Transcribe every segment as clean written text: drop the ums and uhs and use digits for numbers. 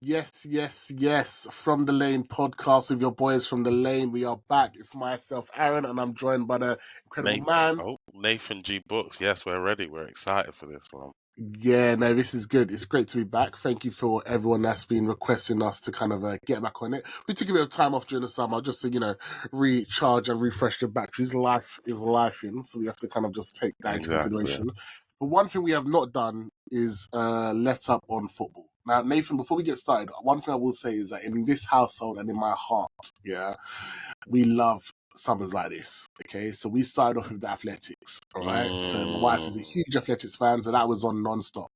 Yes, yes, yes. From the Lane podcast with your boys from the Lane. We are back. It's myself, Aaron, and I'm joined by the incredible man. Nathan G Books. Yes, we're ready. We're excited for this one. Yeah, no, this is good. It's great to be back. Thank you for everyone that's been requesting us to kind of get back on it. We took a bit of time off during the summer just to, recharge and refresh the batteries. Life is life in, so we have to kind of just take that into Exactly. consideration. But one thing we have not done is let up on football. Now, Nathan, before we get started, one thing I will say is that in this household and in my heart, yeah, we love summers like this. Okay, so we started off with the athletics. All right, so my wife is a Mm, huge athletics fan, so that was on non-stop.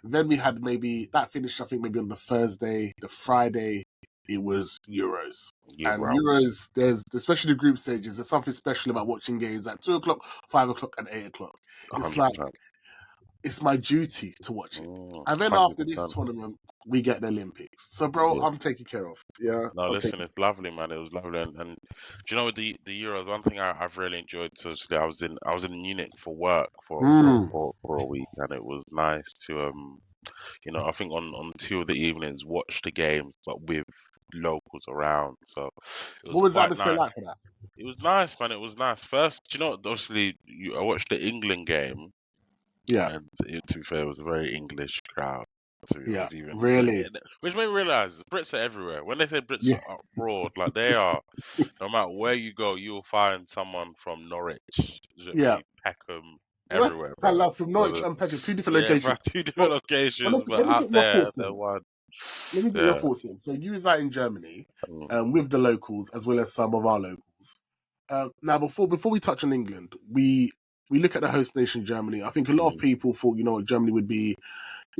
Then we had maybe that finished, I think maybe on the Thursday, the Friday, it was Euros. yeah, And bro. Euros, there's especially the group stages. There's something special about watching games at 2 o'clock, 5 o'clock, and 8 o'clock. It's like 100%. it's my duty to watch it. And then after this 100%. tournament, we get the Olympics. So, bro, Yeah. I'm taken care of. Yeah, No, I'm taking. listen, it's lovely, man. It was lovely, and do you know the Euros? One thing I've really enjoyed. So I was in Munich for work for for, Mm. for for a week, and it was nice to I think on two of the evenings watch the games, but with locals around. So it was What was the quite atmosphere nice. like for that? It was nice, man. It was nice. First, obviously, I watched the England game, Yeah, and to be fair, it was a very English crowd. To be yeah, honest, even really. which made me realize Brits are everywhere. When they say Brits Yeah, are abroad, like they are, no matter where you go, you will find someone from Norwich, do you know what I yeah. mean, Peckham, Well, everywhere, I bro. love from So Norwich and Peckham, two different yeah, from locations. two different But, but locations, but let me out get your there, thoughts they're then. one. Let me get your Yeah. thoughts then. So you reside in Germany, Mm, with the locals as well as some of our locals. Now, before we touch on England, we look at the host nation Germany. I think a lot of mm, people thought Germany would be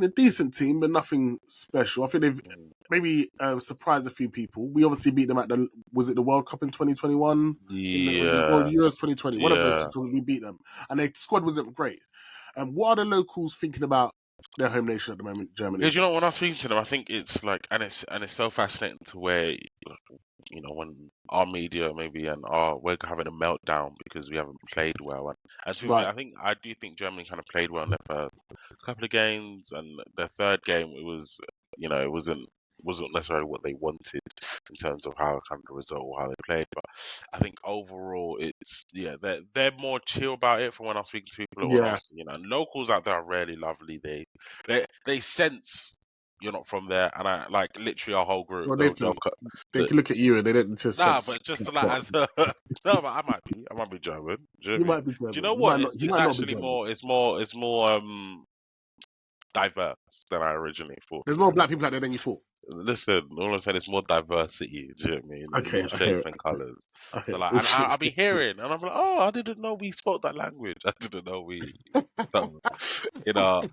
a decent team, but nothing special. I think they've mm. maybe surprised a few people. We obviously beat them at the World Cup in 2021 or Yeah, Euros 2020. One of those yeah. two we beat them, and their squad wasn't great. What are the locals thinking about their home nation at the moment, Yeah, Germany? when I speak to them, I think it's like, and it's so fascinating to where, when our media maybe we're having a meltdown because we haven't played well, and to be fair, Right. I do think Germany kind of played well in their first couple of games, and their third game it wasn't necessarily what they wanted in terms of how kind of the result or how they played, but I think overall it's they're more chill about it from when I'm speaking to people when I Yeah. was and locals out there are really lovely. They sense you're not from there, and I like literally our whole group. Well, they They'll think cut. they can look at you and they don't just Nah, sense. but just like as a no, but I might be German. Do you know what You I mean? might be Do you German. know what? It's You it's might not be actually German. more diverse than I originally thought. There's To be more honest, black people out there than you thought. listen, all I'm saying is more diversity. Do you know what I mean? In Okay, all I hear shapes it. and colors. I hear So it. like, All and shit. I'll be hearing, and I'm like, oh, I didn't know we spoke that language. I didn't know um, you know,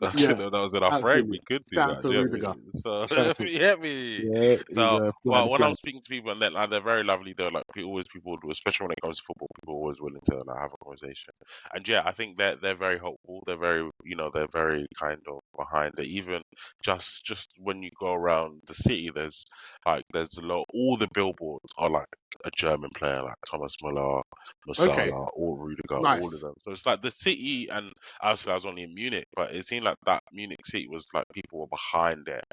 I Yeah, didn't know that was in our frame. absolutely. We could do Shout out that. to Do you know what I Rudiger. mean? So Shout out to you get me. yeah, he's So, fly well, the when I'm flag. speaking to people, and they're very lovely. They're like always people, especially when it comes to football, people are always willing to like have a conversation. And yeah, I think they're very hopeful. They're very they're very kind of behind it. Even just when you go around the city, there's a lot. All the billboards are like a German player, like Thomas Muller, Okay, Masala, or Rudiger, all of nice. them. So it's like the city, and obviously I was only in Munich, but it seemed like that Munich city was like people were behind it,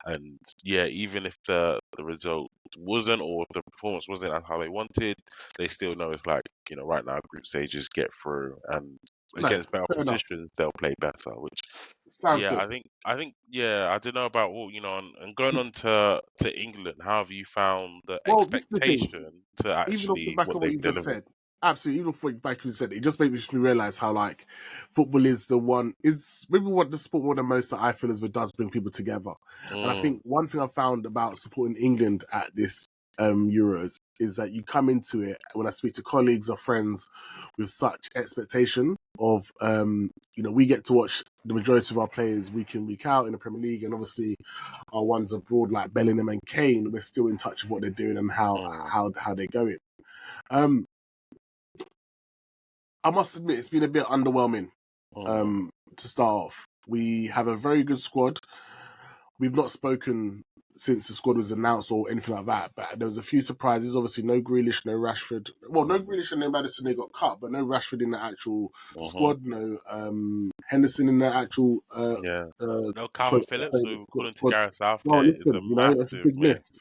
and yeah, even if the result wasn't or the performance wasn't as how they wanted, they still know it's like right now group stages get through, and No, against better fair enough. oppositions they'll play better. Which Sounds yeah, good. I think yeah, I don't know about and going on to England. How have you found the Well, this is the thing. expectation to Even off the actually back what of what they've you just delivered? said, absolutely. Even off what back you said, it just makes me realize how like football is the one is maybe what the sport more than most that I feel as it does bring people together. And I Mm, think one thing I found about supporting England at this Euros is that you come into it when I speak to colleagues or friends with such expectation of we get to watch the majority of our players week in week out in the Premier League, and obviously our ones abroad like Bellingham and Kane, we're still in touch with what they're doing and how mm, how they're going. um, I must admit, it's been a bit underwhelming mm, to start off. We have a very good squad. we've not spoken since the squad was announced or anything like that. But there was a few surprises. Obviously, no Grealish, no Rashford. Well, no Grealish and no Madison. They got cut, but no Rashford in the actual Mhm. squad. No Henderson in the actual Yeah. uh, No Calvin Phillips, who according to squad. Gareth Well, Southgate is a listen, that's a massive big miss. miss.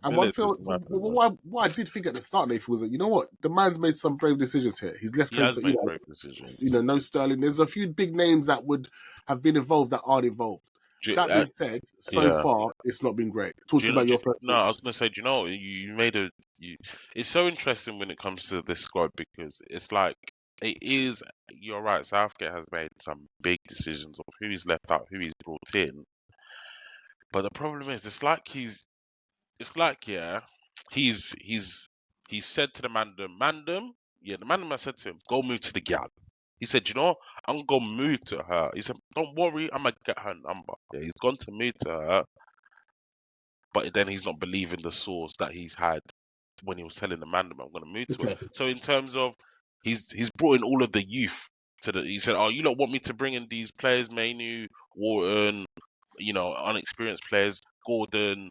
And one Phillips thing, is a massive miss. what I did think at the start, Nathan, was that, you know what, the man's made some brave decisions here. He's left He home, has to, made great decisions. no Sterling. There's a few big names that would have been involved that aren't involved. That being said, so Yeah. far it's not been great. Talk Do to you me know? about your first No, I was thoughts. gonna say. Do you know? You made a. It's so interesting when it comes to this squad because it's like it is. You're right. Southgate has made some big decisions of who he's left out, who he's brought in. But the problem is, it's like It's like yeah, he's said to the Mandem. Yeah, the Mandem has said to him, go move to the gal. He said, you know, I'm gonna move to her. He said, don't worry, I'm gonna get her number. Yeah, he's gone to move to her, but then he's not believing the source that he's had when he was telling the Mandem, I'm gonna move to her. Okay. So in terms of he's brought in all of the youth to the. He said, oh, you don't want me to bring in these players, Mainu, Wharton, unexperienced players, Gordon,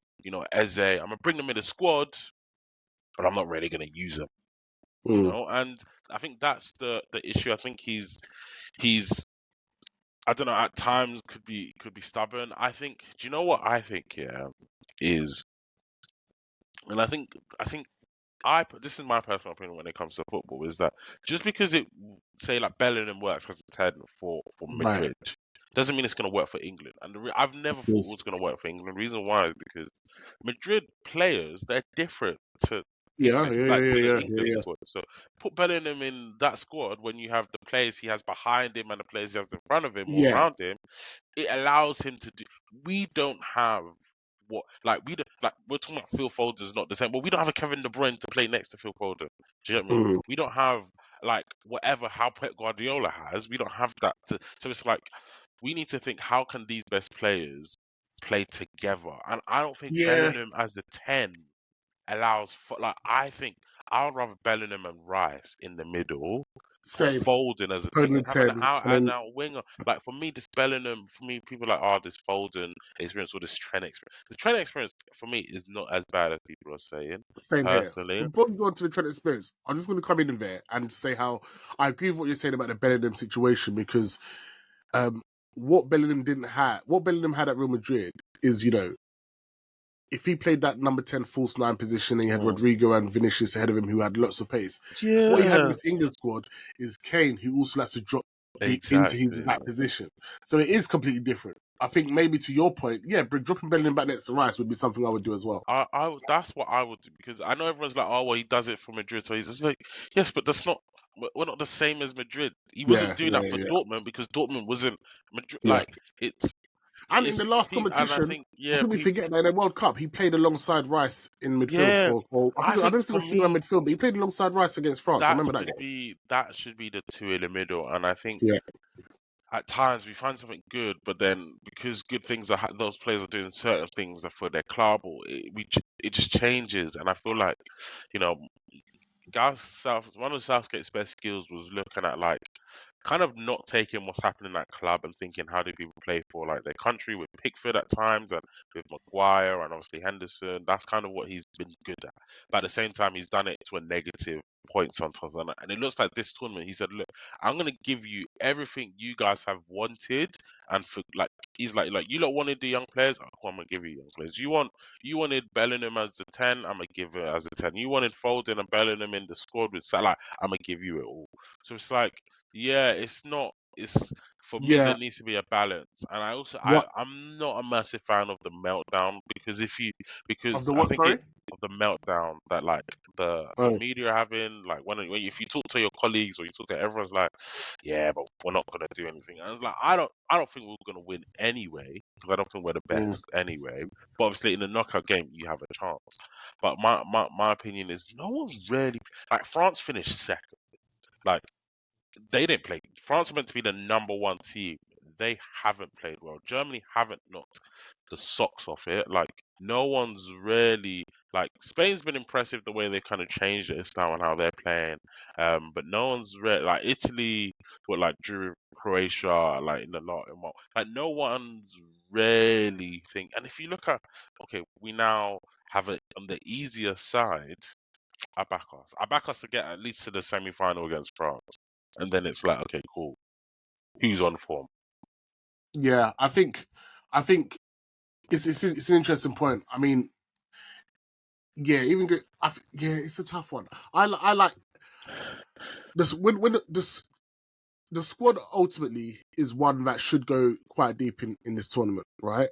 Eze. I'm gonna bring them in the squad, but I'm not really gonna use them, Mm. And I think that's the issue. I think he's I don't know, at times could be stubborn. I think do you know what I think is and I think this is my personal opinion when it comes to football is that just because it say like Bellingham works as a 10 for Right. Madrid doesn't mean it's going to work for England. And I've never thought it Yes. was going to work for England. The reason why is because Madrid players they're different to Yeah. Yeah. Yeah. to the Yeah. England Yeah. squad. So put Bellingham in that squad when you have the players he has behind him and the players he has in front of him or Yeah. around him, it allows him to do. We don't have what like we don't like we're talking about Phil Foden's not the same. But we don't have a Kevin De Bruyne to play next to Phil Foden. Do you know what I mean? Mm. We don't have like whatever how Pep Guardiola has. We don't have that. So it's like we need to think how can these best players play together? And I don't think Yeah. Bellingham as the 10 allows for like I think I would rather Bellingham and Rice in the middle, put Same. Foden as a 10 Foden and have an 10, out and and then out winger. Like for me, this Bellingham, for me, people are like, oh, this Foden experience or this Trent experience. The Trent experience for me is not as bad as people are saying, same here. personally. Before we go on to the Trent experience, I'm just going to come in there and say how I agree with what you're saying about the Bellingham situation because um, what Bellingham had at Real Madrid is, if he played that number 10 false nine position and he had Mm. Rodrigo and Vinicius ahead of him who had lots of pace, what he had in Yeah, this England squad is Kane who also likes to drop into exactly. that position. So it is completely different. I think maybe to your point, yeah, dropping Bellingham back next to Rice would be something I would do as well. That's what I would do because I know everyone's like, oh, well, he does it for Madrid, so he's just like, yes, but that's not. We're not the same as Madrid. He wasn't Yeah, doing yeah, that for yeah, Dortmund because Dortmund wasn't Madrid. yeah. Like it's And in the last and I competition, think I yeah, think we people forget that in the World Cup, he played alongside Rice in midfield yeah. or I I don't think know if it for was three-man me midfield, but he played alongside Rice against France. I remember that game. that should be the two in the middle, and I think Yeah. at times we find something good, but then because good things are those players are doing certain things for their club, or it just changes, and I feel like you know one of Southgate's best skills was looking at like kind of not taking what's happening in that club and thinking how do people play for like their country with Pickford at times and with Maguire and obviously Henderson. That's kind of what he's been good at. But at the same time, he's done it to a negative point sometimes. And it looks like this tournament, he said, "Look, I'm gonna give you everything you guys have wanted." And for like, he's like you lot wanted the young players. Oh, cool, I'm gonna give you young players. You wanted Bellingham as the 10. I'm gonna give it as a 10. You wanted Foden and Bellingham in the squad with Salah. I'm gonna give you it all. So it's like yeah, it's not. It's for me. There Yeah. needs to be a balance, and I also What I'm not a massive fan of the meltdown of because the I what, think it sorry? of the meltdown that like the Oh. media are having like when if you talk to your colleagues or you talk to everyone's like yeah but we're not gonna do anything and it's like I don't think we're gonna win anyway because I don't think we're the Mm. best anyway but obviously in the knockout game you have a chance but my opinion is no one really like France finished second like they didn't play. France are meant to be the number one team. They haven't played well. Germany haven't knocked the socks off it. Like no one's really Like Spain's been impressive the way they kind of changed their style and how they're playing. But no one's like Italy, what like drew Croatia, like in the lot, like no one's really think. And if you look at, okay, we now have it on the easier side. I back us. I back us to get at least to the semi-final against France, and then it's like, okay, cool. Who's on form? Yeah, I think it's an interesting point. I mean, yeah, even good. Yeah, it's a tough one. I like this when the squad ultimately is one that should go quite deep in this tournament, right?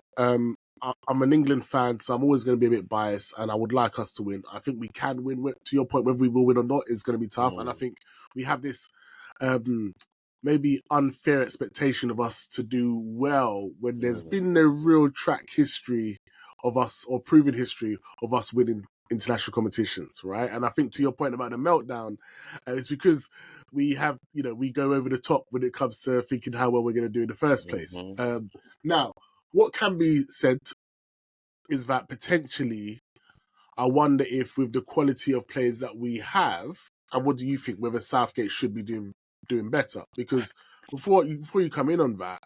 I'm an England fan, so I'm always going to be a bit biased, and I would like us to win. I think we can win. To your point, whether we will win or not is going to be tough, and I Mm, think we have this um, maybe unfair expectation of us to do well when there's mm, been no real track history of us or proven history of us winning international competitions, right? And I think to your point about the meltdown, it's because we have, we go over the top when it comes to thinking how well we're going to do in the first place. mhm. Now, what can be said is that potentially, I wonder if with the quality of players that we have, and what do you think whether Southgate should be doing better? Because before you come in on that,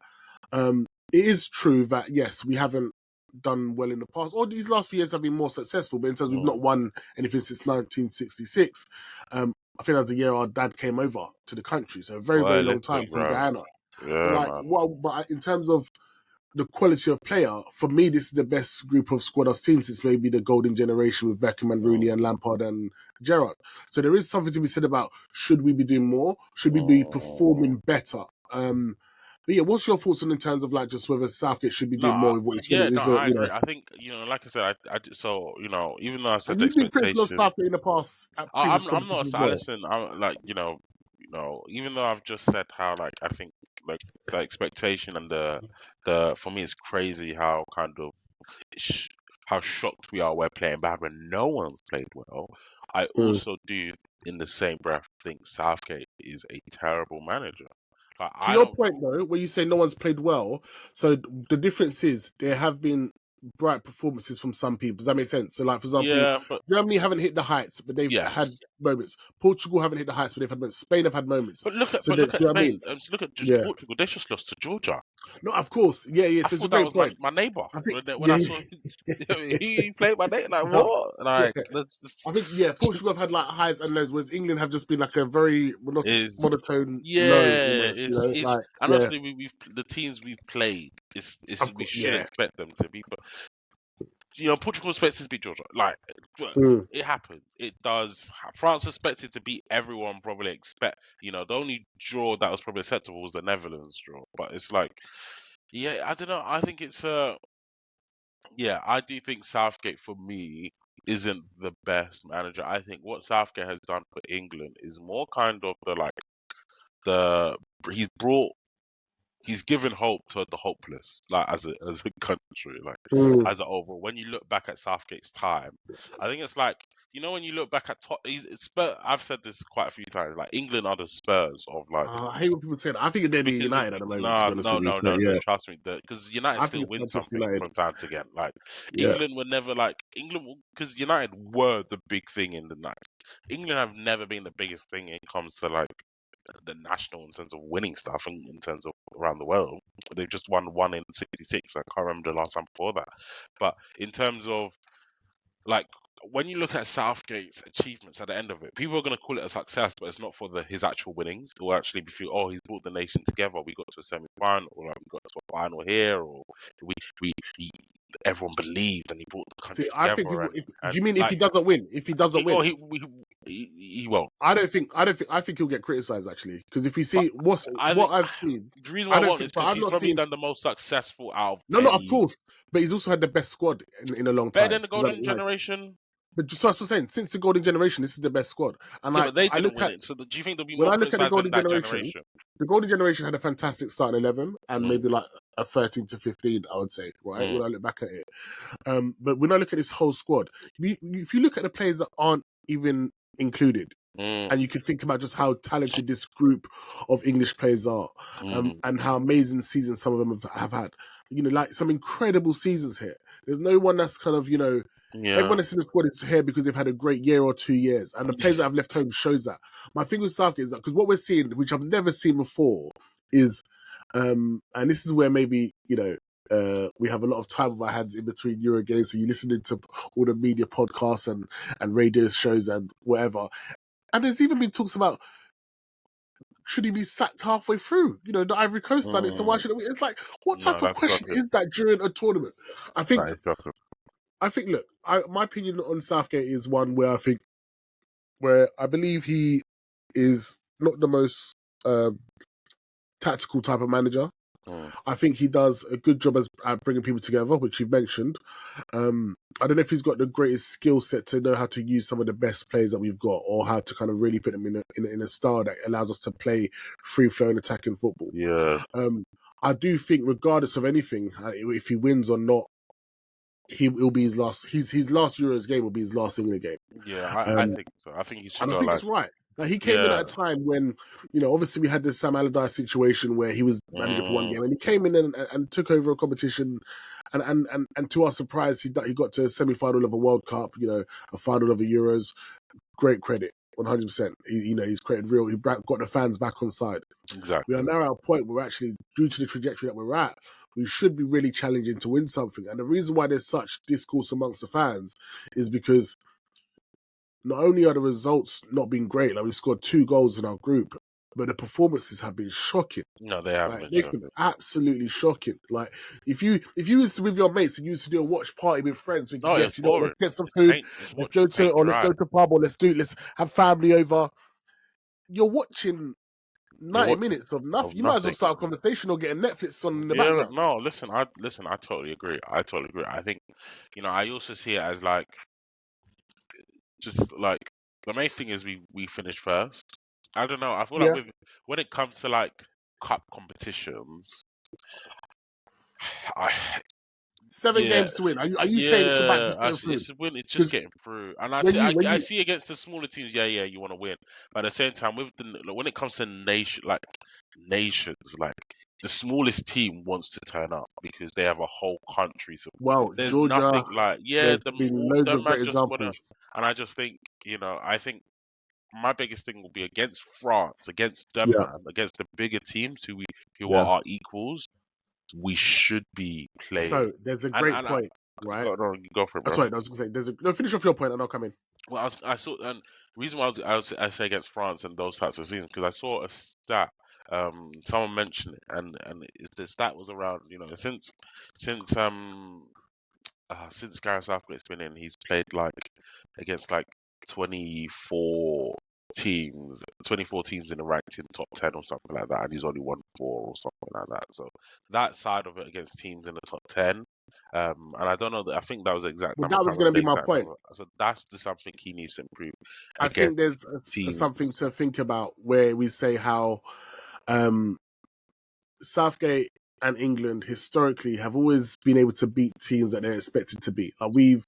it is true that yes, we haven't done well in the past, or these last few years have been more successful, but in terms we've Mm. not won anything since 1966. I think that was the year our dad came over to the country, so a very very Well, long let's time look, from bro. Guyana. But Yeah, like, man. but in terms of the quality of player, for me, this is the best group of squad I've seen since maybe the golden generation with Beckham and Rooney Mm, and Lampard and Gerrard. So there is something to be said about should we be doing more? Should we be mm. performing better? But yeah, what's your thoughts on in terms of like just whether Southgate should be No, doing more with what he's got? yeah, no, Is I agree. I think like I said, so even though I said and the you've been critical of expectation, Southgate in the past at previous I'm not. competitions as well. Listen, I'm like even though I've just said how like I think like the expectation and the for me it's crazy how kind of sh- how shocked we are we're playing bad when no one's played well. I Mm. also do in the same breath think Southgate is a terrible manager. Like To I your don't. point though, where you say no one's played well, so the difference is there have been bright performances from some people. Does that make sense? So, like for example, Yeah, but Germany haven't hit the heights, but they've yes. had moments. Portugal haven't hit the heights, but they've had moments. Spain have had moments. So, But do look at you know what I Spain. mean? Just look at just Yeah. Portugal. They just lost to Georgia. No, of course. Yeah, yeah. I So it's a thought that great was my point. my neighbor I think. when Yeah, I saw he played my neighbor. Like no, what? yeah. Like that's I think Portugal have had like highs and lows, whereas England have just been like a very is monotone low yeah. almost. You know, It's like and yeah, honestly we've the teams we've played. It's of we course, should yeah. expect them to be, but Portugal expected to beat Georgia. Like Mm. it happens. It does. France expected to beat everyone. Probably expect. The only draw that was probably acceptable was the Netherlands draw. But it's like, yeah, I don't know. I think it's yeah, I do think Southgate for me isn't the best manager. I think what Southgate has done for England is more kind of the he's brought he's given hope to the hopeless, like as a country, like Mm. as an overall. When you look back at Southgate's time, I think it's like when you look back at it's Spurs. I've said this quite a few times. Like England are the Spurs of like I hate when people say that. I think they're the because United at the moment, to be no, honest no, with you. no, But no, no. yeah, Trust me, because United I think still it's win Manchester something United. from time to again. Like Yeah. England were never like England because United were the big thing in the night. England have never been the biggest thing when it comes to like the national in terms of winning stuff and in terms of around the world. They've just won one in '66. I can't remember the last time before that. But in terms of like when you look at Southgate's achievements at the end of it, people are going to call it a success, but it's not for his actual winnings. It will actually be feel, oh, he's brought the nation together. We got to a semi-final, or like, we got to a final here, or we everyone believed, and he brought the See, country I think together, do and you mean if he like doesn't win? If he doesn't oh, win, he won't. I think he'll get criticised actually. Because if you But see I what think I've seen, the reason why I I don't won't think. is But because I've he's not probably seen. done the most successful out of No, no, of any course. But he's also had the best squad in a long better time. than the Does that, Golden like, Generation. but just what I was saying, since the Golden Generation, this is the best squad. And Yeah, like but they I didn't look win at it. So do you think there'll be when more I look at criticism in that generation? The Golden Generation had a fantastic start in 11 and Mm, maybe like a 13 to 15, I would say, right? mm, When I look back at it. But when I look at this whole squad, if you look at the players that aren't even included, mm, and you could think about just how talented this group of English players are, mm. and how amazing seasons some of them have had. Like some incredible seasons here. There's no one that's kind of Yeah. Everyone that's in the squad is here because they've had a great year or 2 years, and the players that have left home shows that. My thing with Southgate is that because what we're seeing, which I've never seen before, is, and this is where maybe we have a lot of time on our hands in between Euro games, so you're listening to all the media podcasts and radio shows and whatever, and there's even been talks about should he be sacked halfway through? The Ivory Coast done it, so why shouldn't we? It's like, what No, type of that's question shocking. is that during a tournament? I think That is shocking. look, my opinion on Southgate is one where I believe he is not the most tactical type of manager. I think he does a good job at bringing people together, which you've mentioned. I don't know if he's got the greatest skill set to know how to use some of the best players that we've got, or how to kind of really put them in a style that allows us to play free-flowing attacking football. Yeah. I do think, regardless of anything, if he wins or not, will be his last. His last Euros game will be his last England game. Yeah, I Um, think so. I think he should and I go think like, it's right. Like, he came in yeah. at a time when, obviously we had the Sam Allardyce situation where he was manager for one game, and he came in and took over a competition, and to our surprise, he got to a semi-final of a World Cup, a final of a Euros. Great credit, 100%. He's created he got the fans back on side. Exactly. We are now at a point where actually, due to the trajectory that we're at, we should be really challenging to win something. And the reason why there's such discourse amongst the fans is because not only are the results not been great, like we scored 2 goals in our group, but the performances have been shocking. No, they have Like, been they've been shocking. absolutely shocking. Like, if you was with your mates and you used to do a watch party with friends, thinking, No, it's yes, boring. let's get some It's food, paint. It's let's watching go paint your eye. to pub, or let's have family over. You're watching You're 90 watching minutes of of nothing. You might as well nothing. start a conversation or get a Netflix on in the Yeah, background. no, listen, I totally agree. I totally agree. I think, I also see it as like, just like, the main thing is we finish first. I don't know. I feel like Yeah. when it comes to like cup competitions, I 7 yeah, games to win. Are you saying it's about yeah, just getting through? it's just Because getting through. And I when see, you I, when I you see against the smaller teams, yeah, you want to win. But at the same time, when it comes to nations, like the smallest team wants to turn up because they have a whole country supporting. well, There's Georgia, nothing like, yeah, there's been loads of them man great just wanna. examples. And I just think, I think my biggest thing will be against France, against them, Yeah. man, against the bigger teams who Yeah. are our equals. We should be playing. So there's a And great point, right? you go for it, bro. Sorry, I was gonna say no. Finish off your point, and I'll come in. Well, I saw, and reason why I say against France and those types of things, because I saw a stat. Someone mentioned it, and the stat was around, since since Gareth Southgate's been in, he's played like against like 24 24 teams in the ranked in top 10 or something like that, and he's only won 4 or something like that. So that side of it against teams in the top 10, and I don't know, I think that was the exact Well, number. I that was can't going remember to the be my exact point. number. So that's the something he needs to improve I against think there's teams. something to think about where we say how um, Southgate and England historically have always been able to beat teams that they're expected to beat. Like we've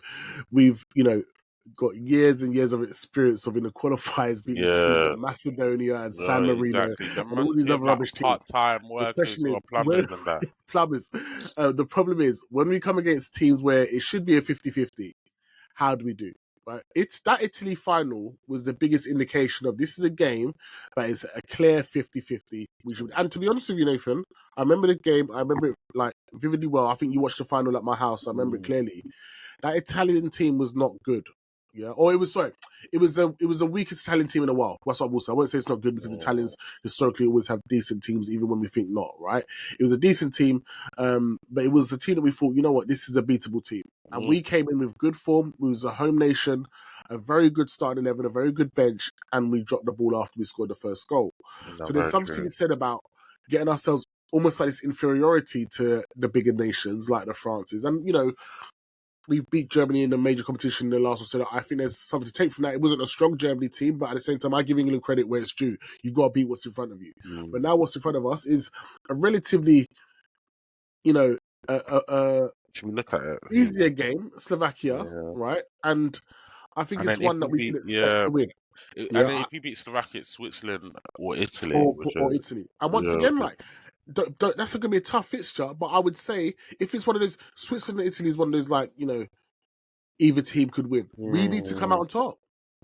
got years and years of experience of in the qualifiers beating teams Yeah, like Macedonia and no, San Marino exactly. Them and all man, these yeah, other like rubbish teams. part-time The workers question who is, are plumbers and that. plumbers, the problem is when we come against teams where it should be a 50-50, how do we do? Right? It's that Italy final was the biggest indication of this is a game that is a clear 50-50. And to be honest with you, Nathan, I remember the game, I remember it like vividly well. I think you watched the final at my house, I remember it clearly. That Italian team was not good. Yeah, or it was the weakest Italian team in a while. That's what I will say. I won't say it's not good because Italians historically always have decent teams, even when we think not. Right? It was a decent team, but it was a team that we thought, you know what, this is a beatable team, and we came in with good form. We was a home nation, a very good starting 11, a very good bench, and we dropped the ball after we scored the first goal. No, So there's very something to true. be said about getting ourselves almost like this inferiority to the bigger nations like the Frances, and we beat Germany in a major competition in the last one, so I think there's something to take from that. It wasn't a strong Germany team, but at the same time, I give England credit where it's due. You've got to beat what's in front of you. But now what's in front of us is a relatively, you know, Should we look at it? easier game, Slovakia, Yeah. right? And I think And it's then if one that we we can beat, expect to win. and Yeah, then if we beat Slovakia, Switzerland, or Italy, or, which is, or Italy. And once yeah, again, like, that's not going to be a tough fixture, but I would say if it's one of those, Switzerland and Italy is one of those, like, either team could win. We need to come out Mm. on top.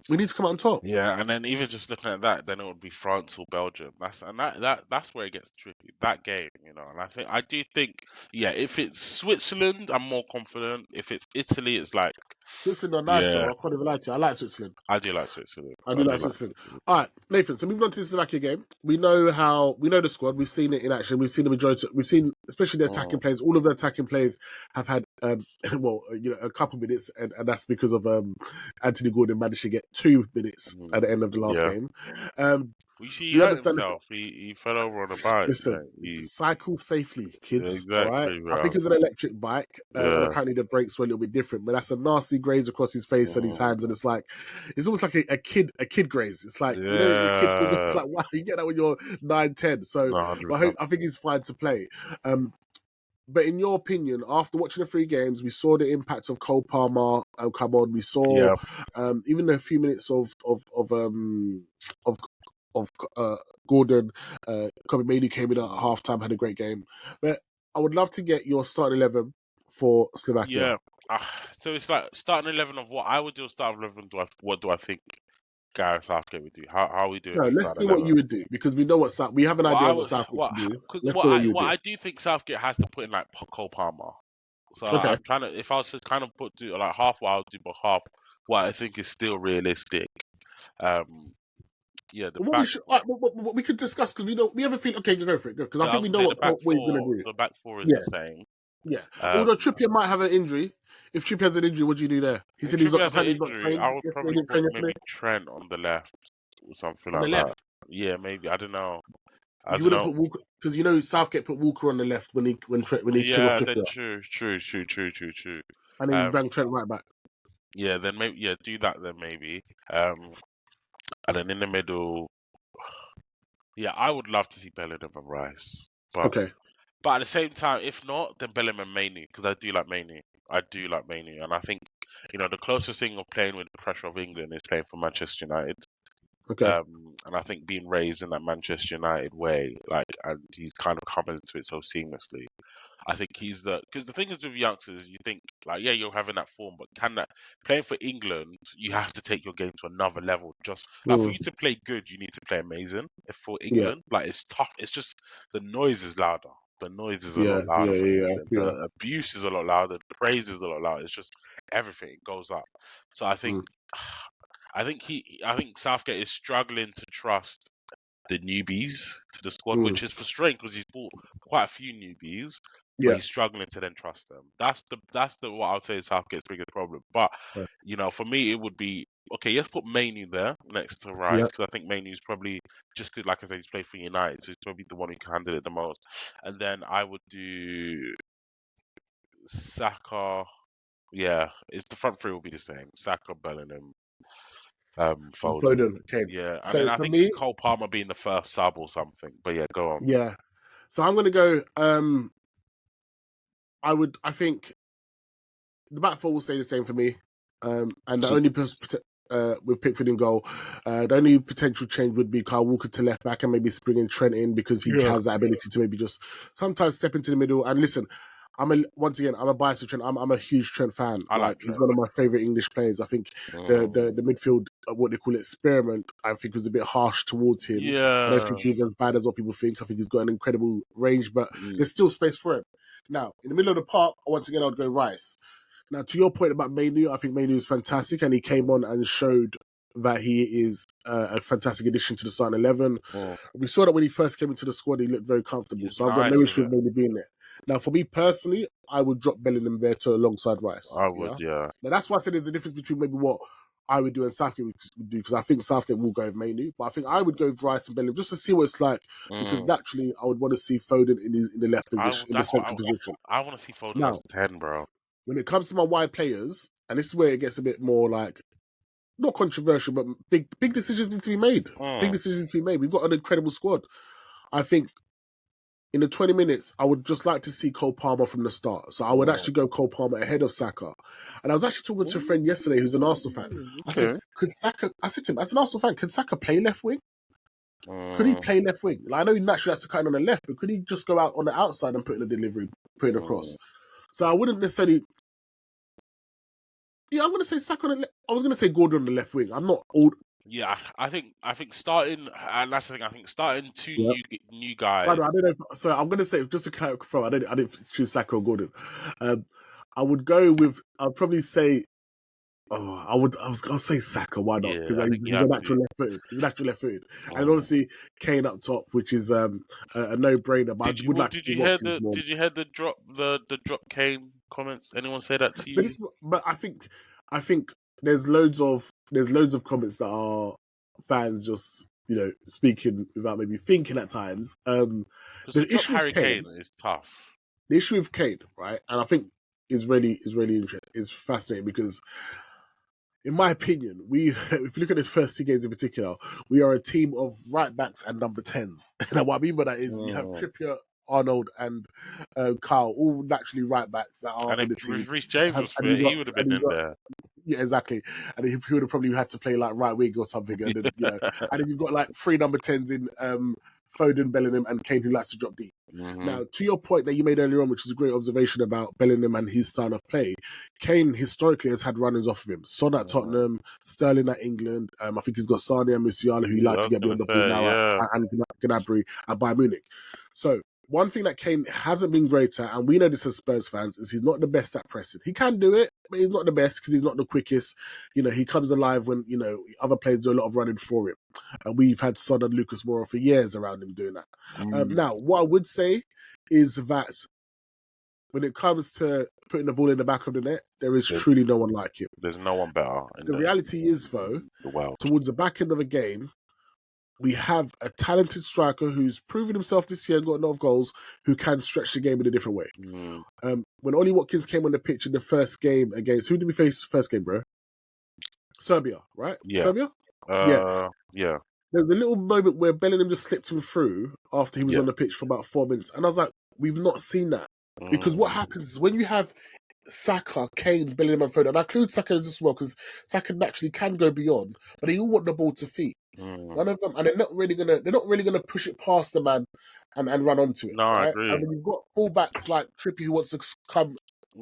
We need to come out on top. Yeah, and then even just looking at that, then it would be France or Belgium. That's where it gets tricky. That game, and I do think, yeah, if it's Switzerland, I'm more confident. If it's Italy, it's like, Switzerland are nice yeah, though. I can't even lie to you. I like Switzerland. I do like Switzerland. I I do do like like Switzerland. Switzerland. All right, Nathan. So moving on to the Slovakia game, we know the squad. We've seen it in action. We've seen the majority. We've seen, especially the attacking Mm, players. All of the attacking players have had, a couple minutes, and that's because of Anthony Gordon managed to get 2 minutes at the end of the last yeah. game. Um, We see he we hurt understand. himself. He fell over on a bike. Listen, cycle safely, Yeah, kids. All right. exactly, I think bro. it's an electric bike, and Yeah. apparently the brakes were a little bit different. But that's a nasty graze across his face and his Mm, hands, and it's almost like a kid graze. It's like the kid feels it's yeah. like wow, you get that when you're 9, 10. So, No, but 100%. I think he's fine to play. But in your opinion, after watching the 3 games, we saw the impact of Cole Palmer come on. We saw Yeah. even a few minutes of Gordon. Kobe Mainoo came in at halftime, had a great game. But I would love to get your starting 11 for Slovakia. Yeah. So it's like starting 11 of what I would do. Starting 11. What do I think Gareth Southgate would do? How are we doing No, this let's starting see what 11? you would do because we know we have an Well, idea I of what would. Southgate What? can do. Because Let's see what you would what do. I do think Southgate has to put in like Cole Palmer. So Okay. I'm trying to. If I was to kind of do like half what I would do, but half what I think is still realistic. Um. Yeah. The What we back. should, what we could discuss because we have a feel. Okay, go for it because I I think was we gonna know say what what you're gonna do. The back four is Yeah, the same. yeah. Although Um. Trippier might have an injury. If Trippier has an injury, what do you do there? He If said he's not. Trippier has an Apparently, he's not injury, trained I would yesterday. He probably didn't put train yesterday maybe Trent on the left or something on the like that. left. Yeah, maybe. I don't know. I You don't wouldn't know. put Walker because Southgate put Walker on the left when he took off Yeah, then Trippier, true. and then he Um, banged Trent right back. yeah, then maybe do that then maybe. And then in the middle, yeah, I would love to see Bellingham and Rice, but Okay. at the same time, if not, then Bellingham and Mainoo because I do like Mainoo. I do like Mainoo, and I think the closest thing of playing with the pressure of England is playing for Manchester United. Okay. And I think being raised in that Manchester United way, like, and he's kind of come into it so seamlessly. I think because the thing is with youngsters, you think like, yeah, you're having that form, but can that playing for England, you have to take your game to another level. Just like for Mm, you to play good, you need to play amazing. If for yeah. England, like it's tough. It's just the noise is louder. The noise is a Yeah. lot louder Yeah. for Yeah. England. Yeah. The abuse is a lot louder. The praise is a lot louder. It's just everything goes up. So I think, Mm, I think Southgate is struggling to trust the newbies to the squad, mm, which is frustrating because he's bought quite a few newbies, but yeah. he's struggling to then trust them. That's the what I would say is Southgate's biggest problem. But Yeah. for me, it would be okay. Let's put Mainoo there next to Yeah. Rice because I think Mainoo's probably just because, like I said, he's played for United, so he's probably the one who can handle it the most. And then I would do Saka. Yeah, it's the front three will be the same. Saka, Bellingham, Foden. Foden. Okay. Yeah, and then So I for think me, Cole Palmer being the first sub or something. But yeah, go on. yeah. So I'm gonna go. I think the back four will stay the same for me. And the only with Pickford in goal, the only potential change would be Kyle Walker to left back and maybe bringing Trent in because he Yeah. has that ability to maybe just sometimes step into the middle. And listen, I'm a biased Trent. I'm a huge Trent fan. I like Like he's Trent. one of my favorite English players. I think the midfield, what they call it, experiment, I think was a bit harsh towards him. I don't Yeah. think he's as bad as what people think. I think he's got an incredible range, but Mm. there's still space for him. Now, in the middle of the park, once again, I'd go Rice. Now, to your point about Mainoo, I think Mainoo is fantastic, and he came on and showed that he is a fantastic addition to the starting 11. Mm. We saw that when he first came into the squad, he looked very comfortable. He's So I've got nice no with issue with it. Mainoo being there. Now, for me personally, I would drop Bellingham there to alongside Rice. I would, yeah. Now, that's why I said there's a difference between maybe what I would do and Southgate would do, because I think Southgate will go with Mainoo, but I think I would go with Rice and Bellingham just to see what it's like, because Mm. naturally I would want to see Foden in the left position, in the That's what central position. I want to see Foden Now, as 10, bro. when it comes to my wide players, and this is where it gets a bit more like not controversial, but big decisions need to be made. Big Mm. decisions need to be made. We've got an incredible squad. I think in the 20 minutes, I would just like to see Cole Palmer from the start. So I would actually go Cole Palmer ahead of Saka. And I was actually talking to a friend yesterday who's an Arsenal fan. I said, I said to him, as an Arsenal fan, could Saka play left wing? Could he play left wing? Like, I know he naturally has to cut in on the left, but could he just go out on the outside and put in a delivery, put it across? So I wouldn't necessarily Yeah, I'm gonna say Saka on the I was gonna say Gordon on the left wing. I'm not old. Yeah, I think starting, and that's the thing. I think starting two Yeah. new I guys. don't know. So I'm gonna say just to clarify. I didn't choose Saka or Gordon. I would go with. I'd probably say. Oh, I'll say Saka. Why not? Yeah, Because I think you he's a have to. natural left footed. He's a natural left footed, and Mhm. obviously Kane up top, which is a no brainer. But I Did you would well, like to see Watkins more. did you hear the drop Kane comments? Anyone say that to But you? this, but I think there's loads of comments that are fans just speaking without maybe thinking at times. Because to The drop issue with Harry Kane, Kane is tough. the issue with Kane, right? And I think is really interesting, is fascinating because in my opinion, we if you look at his first 2 games in particular, we are a team of right backs and number 10s. And what I mean by that is you have Mm. Trippier, Arnold, and Kyle, all naturally right backs that are And in if the team. Reece James was And fit, you he got would have and been you in got there. yeah, exactly. And he would have probably had to play like right wing or something. And then and then you've got like 3 number 10s in Foden, Bellingham, and Kane who likes to drop deep. Hmm. Now, to your point that you made earlier on, which is a great observation about Bellingham and his style of play, Kane historically has had runners off of him. Son at Tottenham, Sterling at England. I think he's got Sane and Musiala who I like to was get gonna beyond the ball say, now yeah. and Gnabry at Bayern Munich. So one thing that Kane hasn't been great at, and we know this as Spurs fans, is he's not the best at pressing. He can do it, but he's not the best because he's not the quickest. He comes alive when other players do a lot of running for him, and we've had Son and Lucas Moura for years around him doing that. Mm. Now, what I would say is that when it comes to putting the ball in the back of the net, there is There's, truly no one like him. there's no one better in The reality is, though, the world. towards the back end of the game, we have a talented striker who's proven himself this year and got a lot of goals, who can stretch the game in a different way. Mm. When Ollie Watkins came on the pitch in the first game against, who did we face first game, bro? Serbia, right? Yeah. Serbia? Yeah. Yeah. There's a little moment where Bellingham just slipped him through after he was Yeah. on the pitch for about 4 minutes. And I was like, we've not seen that. Because what Mm. happens is when you have Saka, Kane, Bellingham, and Foden, and I include Saka as well because Saka naturally can go beyond, but they all want the ball to feet. Mm. None of them, and they're not really gonna push it past the man and run onto it, No, I right? agree. And when you've got fullbacks like Trippy who wants to come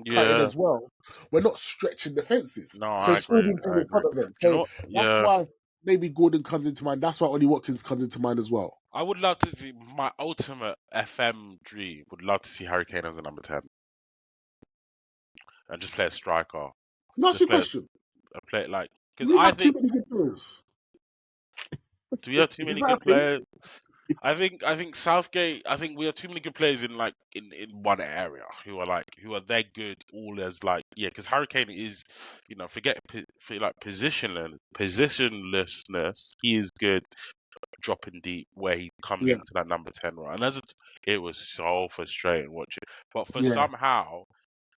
cut in Yeah. as well, we're not stretching defenses. No, So I it's all agree. been played I in agree. front of them. Do you know So what? that's Yeah. why maybe Gordon comes into mind. That's why Ollie Watkins comes into mind as well. I would love to see my ultimate FM dream. Would love to see Harry Kane as a number 10 and just play a striker. Can I ask Just you a play question? like because We I have too think many good players. do we have too Is many that a good thing? players? I think Southgate. I think we have too many good players in in one area who are that good. All as because Harry Kane is, forget positionlessness. He is good dropping deep where he comes Yeah, into that number 10 right. And it was so frustrating watching. But for yeah, somehow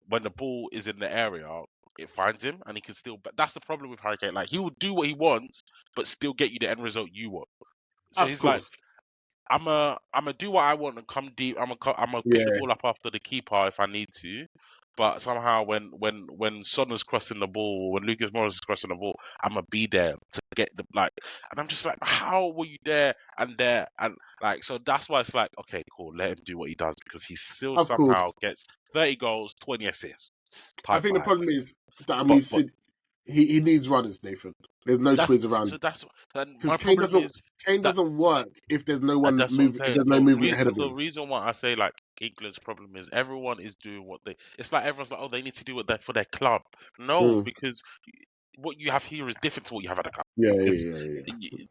when the ball is in the area, it finds him and he can still. But that's the problem with Harry Kane. Like he will do what he wants, but still get you the end result you want. So of he's like, course. I'm a do what I want and come deep. I'm a pick the Yeah, ball up after the keeper if I need to. But somehow when Son is crossing the ball, when Lucas Morris is crossing the ball, I'm gonna be there to get the and I'm just like, how were you there and so that's why it's like, okay, cool, let him do what he does because he still of somehow course. gets 30 goals, 20 assists I type think the vibe. problem is that But he needs runners, Nathan. There's no that's twiz around so that's and because my problem is Kane that. doesn't work if there's no And one that's what I'm move if saying. there's no movement ahead of The him. reason why I say England's problem is everyone is doing what they. It's like everyone's like, oh, they need to do what that for their club. No, Mm. because what you have here is different to what you have at the club. Yeah, It's, yeah, yeah, y-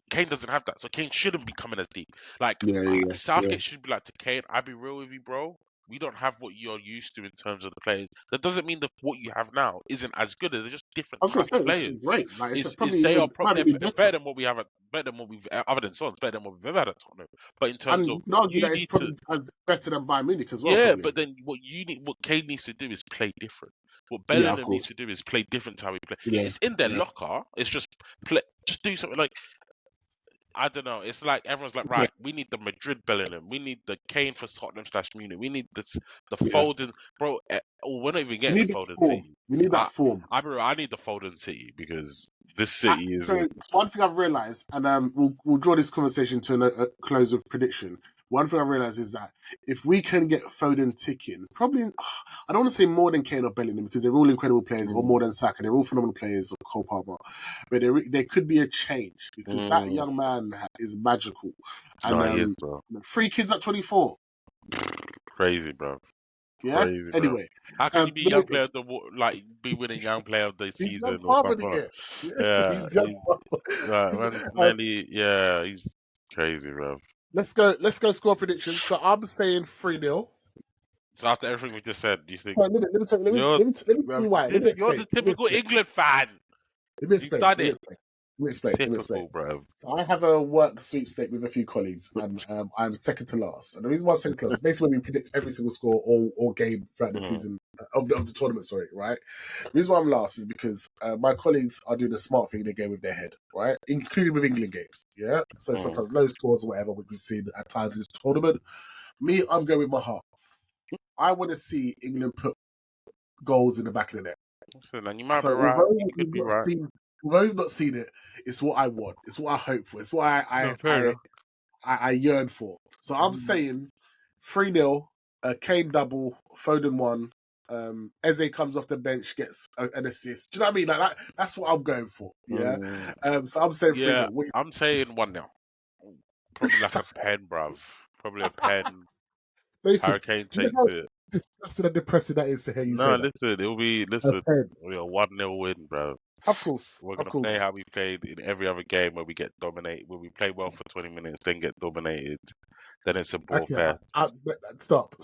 Kane doesn't have that, so Kane shouldn't be coming as deep. yeah, yeah, yeah. Southgate should be like to Kane. I'll be real with you, bro. We don't have what you're used to in terms of the players. That doesn't mean that what you have now isn't as good. They're just different I was gonna type of say this players. is great. Like it's Is probably they are even probably they're better. better than what we have better than what we've other than Sons, better than what we've ever had at Tottenham. But in terms And of you can argue you that it's need to probably better than Bayern Munich as well, yeah, probably. but then what Kane needs to do is play different. What Yeah, of Bellingham needs course. to do is play different to how we play. Yeah, It's in their yeah, locker. It's just just do something like I don't know. It's like everyone's like, yeah, right, we need the Madrid Bellingham. We need the Kane for Tottenham / Munich. We need the yeah. Foden, bro. We're not even We getting to need that Foden form. City. We need that I form. I need the Foden City because This City is So one thing I've realised, and we'll draw this conversation to a close of prediction. One thing I've realised is that if we can get Foden ticking, probably I don't want to say more than Kane or Bellingham because they're all incredible players, or more than Saka, they're all phenomenal players, or Cole Palmer, but there could be a change because that young man is magical, and no, he is, bro. 3 kids at 24. Crazy, bro. Yeah. Crazy, bro. Anyway, How can you be young player of the be winning young player of the he's young season or father something? again. Yeah, Yeah, he's young father. right, man, nearly, yeah, he's crazy, bro. Let's go score predictions. So I'm saying 3-0. So after everything we just said, do you think So let me tell you're you why. Let me you're explain. the typical England fan? Let me You've explain. done Let me it. explain. Let me explain. Let me explain. Typical, bro. So I have a work sweepstake with a few colleagues, and I'm second to last. And the reason why I'm second to last is basically when we predict every single score or game throughout the season of the tournament. Sorry, right? The reason why I'm last is because my colleagues are doing the smart thing in the game with their head, right? Including with England games. Yeah. So sometimes low scores or whatever, which we've seen at times in this tournament. Me, I'm going with my heart. I want to see England put goals in the back of the net. Listen, and you might be So right. You could be right. although you've not seen it, it's what I want. It's what I hope for. It's what No, fair enough. I yearn for. So I'm saying 3-0, Kane double, Foden 1. Eze comes off the bench, gets an assist. Do you know what I mean? Like that's what I'm going for. Yeah. So I'm saying 3-0. Yeah, I'm saying 1-0. Probably like a pen, bruv. Probably a pen. Nathan, Hurricane do you know takes how it. disgusting and depressing that is to hear you No, say that? listen, it'll be A listen. pen. It'll be a 1-0 win, bro. Of course. We're Of gonna play course. how we played in every other game where we get dominated, where we play well for 20 minutes, then get dominated. Then it's a ball Okay, fest. stop.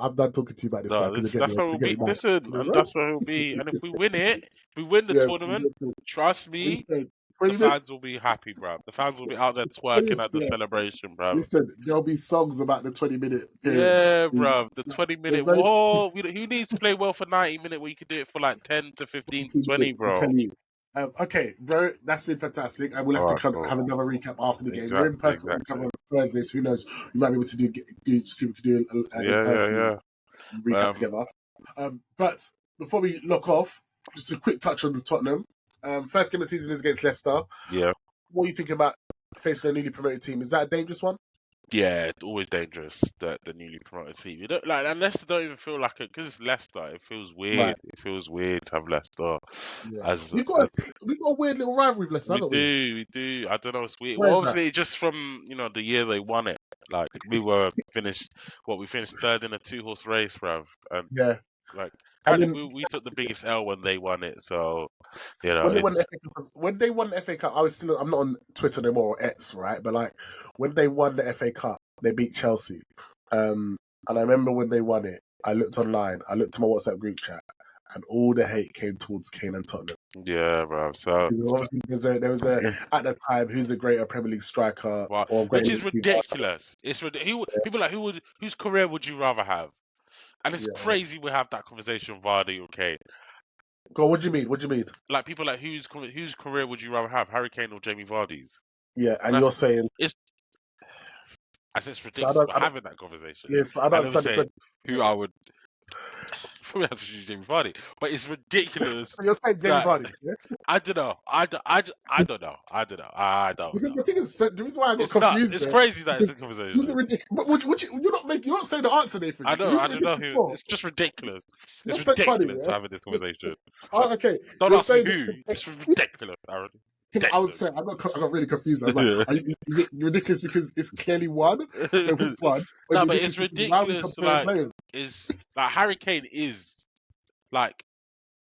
I'm done talking to you about this now No, because that's what it'll be. Listen, and that's what it'll be. And if we win it, we win the Yeah, tournament. Trust me, listen, the 20 minutes. fans will be happy, bruv. The fans will be out there twerking at the Yeah, celebration, bruv. listen, there'll be songs about the 20-minute periods. Yeah, bruv. The There's 20-minute. no Whoa, who needs to play well for 90 minutes when you can do it for like 10 to 15 to 20, I'm bro? telling you. Okay, bro, that's been fantastic. And we'll have to Alright, cool. have another recap after the game. We're in Exactly, person on Thursday, so who knows? We might be able to see if we can do an in-person recap Yeah. together. But before we lock off, just a quick touch on Tottenham. First game of the season is against Leicester. Yeah. What are you thinking about facing a newly promoted team? Is that a dangerous one? Yeah, it's always dangerous that the newly promoted team. You don't like, and Leicester don't even feel like it because it's Leicester. It feels weird. Right. It feels weird to have Leicester Yeah. as We've got a weird little rivalry with Leicester, haven't we? we do. I don't know. It's weird. Where Well, is that? obviously, just from the year they won it. Like we finished third in a 2-horse race, bruv. And Yeah. like And apparently then we took the biggest L when they won it. So when they won the it's FA Cup, I'm not on Twitter no more or X, right? But like when they won the FA Cup, they beat Chelsea. And I remember when they won it, I looked online, I looked to my WhatsApp group chat, and all the hate came towards Kane and Tottenham. yeah, bruv. So. Obviously, there was a at the time who's a greater Premier League striker Right, or which greater is League. ridiculous. People like whose career would you rather have? And it's Yeah. crazy we have that conversation with Vardy or Kane. Go. What do you mean? What do you mean? Like people like whose career would you rather have, Harry Kane or Jamie Vardy's? Yeah, and That's you're saying it's I said it's so. I ridiculous. don't. We're I don't having that conversation. yes, but I I don't never understand the say question. who I would probably have to choose Jamie Vardy, but it's ridiculous So you're saying Jamie that Vardy? Yeah. I don't know. I don't know. I don't know. I don't Because know. the thing is, so the reason why I got It's not. confused It's there, crazy that it's because a who's a conversation. ridiculous. But you're not saying the answer, Nathan. I know. Who's I a don't know ridiculous who. for? It's just ridiculous. It's That's so funny, ridiculous yeah. having this conversation. Oh, okay, Don't you're ask me saying who. It's ridiculous, Aaron. I was Ridiculous. saying I got really confused. I was like, is it ridiculous because it's clearly one? So which one? Or is No, it but ridiculous it's because why are we ridiculous. comparing Like, players? is like Harry Kane is like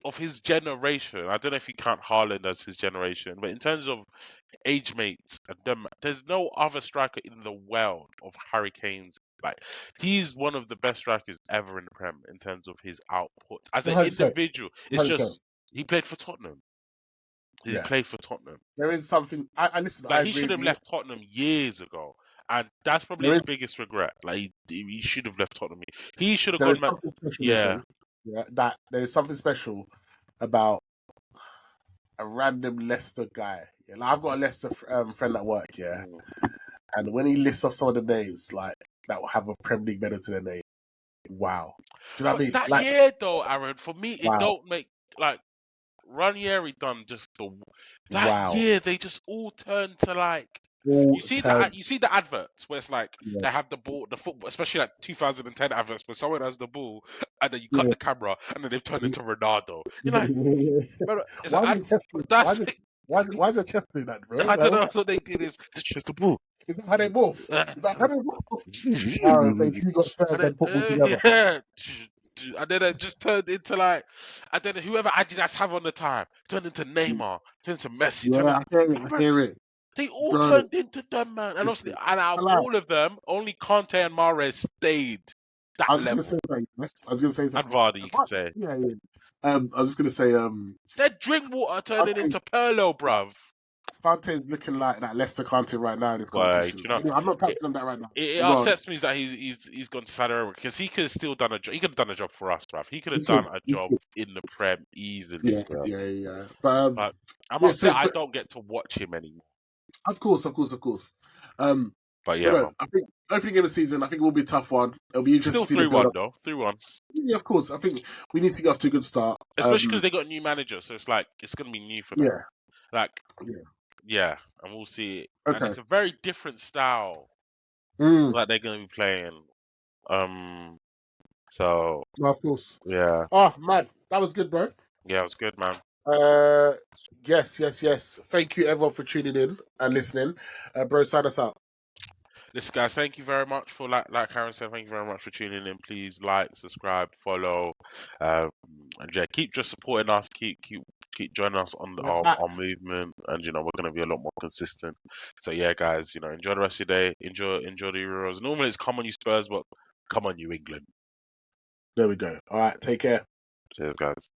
of his generation. I don't know if you count Haaland as his generation, but in terms of age mates and them, there's no other striker in the world of Harry Kane's. Like, he's one of the best strikers ever in the Prem in terms of his output as an 100%. individual. It's 100%. just he played for Tottenham. He Yeah, played for Tottenham. there is something. I listen. I Like he agree should with have you. left Tottenham years ago, and that's probably There his is biggest regret. Like he should have left Tottenham. He should have there is gone. Man, something special, yeah, Nathan. Yeah, that there is something special about a random Leicester guy. Yeah, like I've got a Leicester friend at work. Yeah, mm. and when he lists off some of the names like that will have a Premier League medal to their name, wow. Do you know what But I mean? that Like year though, Aaron, for me, it wow. don't make like Ranieri done just that Wow. year. They just all turned to like. All You see turn. the adverts where it's like Yeah. they have the ball, the football, especially like 2010 adverts where someone has the ball and then you cut Yeah. the camera and then they've turned into Ronaldo. You're like, bro, it's Why like, is your chest doing? that's Why is your chest doing that, bro? I don't know. Like, That's what they did. Is just the ball. is that how they morph? Is that how they morph? Oh, so if you got served and football together. Yeah. And then it just turned into like, and then whoever Adidas have on the time turned into Neymar, turned into Messi, turned Yeah, I hear it. they all Bro, turned into them, man. And obviously, listen, and out I of like. all of them, only Conte and Mahrez stayed that I was gonna say level. something. I was gonna say And something. Vardy, you could What? say. Yeah, yeah. I was just gonna say, Their drink water turning Kante, into Perlo, bruv. Kante's looking like that Leicester Kante right now in this Like, competition. you know, Anyway, I'm not it, touching on that right now. it But go on. upsets me that he's gone to Saudi Arabia because he could have still done a job. He could have done a job for us, bruv. He could have done a job in the Prem easily, Yeah, bruv. yeah, yeah. But But I'm yeah. upset So, I but don't get to watch him anymore. of course, of course, of course. Um, But but yeah, no, man. I think opening of the season, I think it will be a tough one. It'll be interesting Still to see the build 3-1 up. though. 3-1. Yeah, of course. I think we need to get off to a good start. Especially because they got a new manager, so it's like it's gonna be new for them. Yeah, Like, yeah. yeah, and we'll see. And Okay. it's a very different style Mm, that they're gonna be playing. So no, of course. yeah, Oh man, that was good, bro. yeah, it was good, man. Yes, yes, yes. Thank you everyone for tuning in and listening. Bro, sign us out. Listen, guys, thank you very much for like Karen said. Thank you very much for tuning in. Please like, subscribe, follow, and yeah, keep just supporting us. Keep joining us on We're our back. movement, and we're gonna be a lot more consistent. So yeah, guys, enjoy the rest of your day. Enjoy the Euros. Normally it's come on you Spurs, but come on you England. There we go. All right, take care. Cheers, guys.